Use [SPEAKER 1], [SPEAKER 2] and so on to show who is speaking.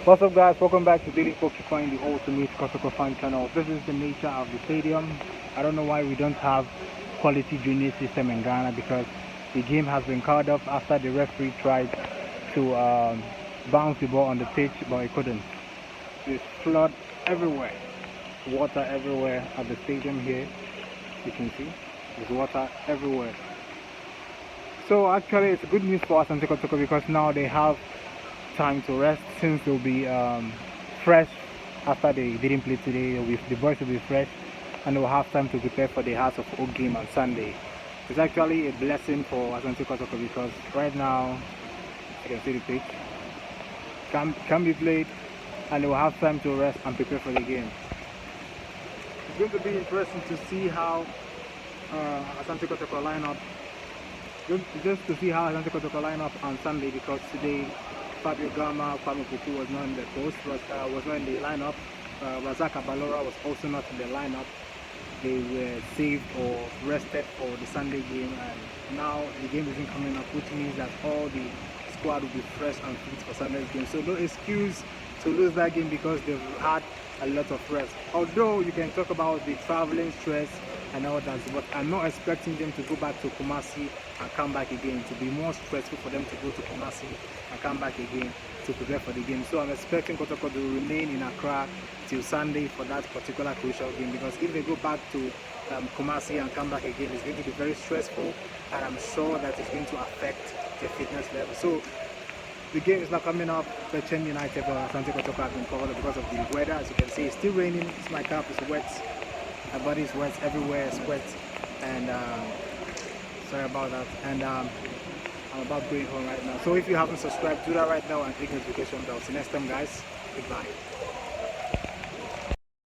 [SPEAKER 1] What's up, guys? Welcome back to Daily Pokemon, the ultimate Kotoko fan channel. This is the nature of the stadium. I don't know why we don't have quality drainage system in Ghana, because the game has been called off after the referee tried to bounce the ball on the pitch, but he couldn't. There's flood everywhere, water everywhere at the stadium here. You can see there's water everywhere. So actually, it's good news for Asante Kotoko, because now they have time to rest, since they'll be fresh after they didn't play today. The boys will be fresh, and they'll have time to prepare for the House of Oak game on Sunday. It's actually a blessing for Asante Kotoko, because right now you can see the pitch can be played, and they will have time to rest and prepare for the game. It's going to be interesting to see how Asante Kotoko line up. Just to see how Asante Kotoko line up on Sunday, because today Fabio Gama, Kwame Puku was not in the post, was not in the lineup. Razaka Balora was also not in the lineup. They were saved or rested for the Sunday game, and now the game isn't coming up, which means that all the squad will be fresh and fit for Sunday's game. So no excuse to lose that game, because they've had a lot of rest. Although you can talk about the traveling stress and all that, but I'm not expecting them to go back to Kumasi and come back again. To be more stressful for them to go to Kumasi and come back again to prepare for the game. So I'm expecting Kotoko to remain in Accra till Sunday for that particular crucial game, because if they go back to Kumasi and come back again, it's going to be very stressful, and I'm sure that it's going to affect their fitness level. So the game is not coming up. Bechem United or Asante Kotoko have been covered because of the weather. As you can see, it's still raining. My cap is wet. My body is wet everywhere, sweat, and sorry about that. And I'm about going home right now. So if you haven't subscribed, do that right now and click notification bell. See you next time, guys. Goodbye.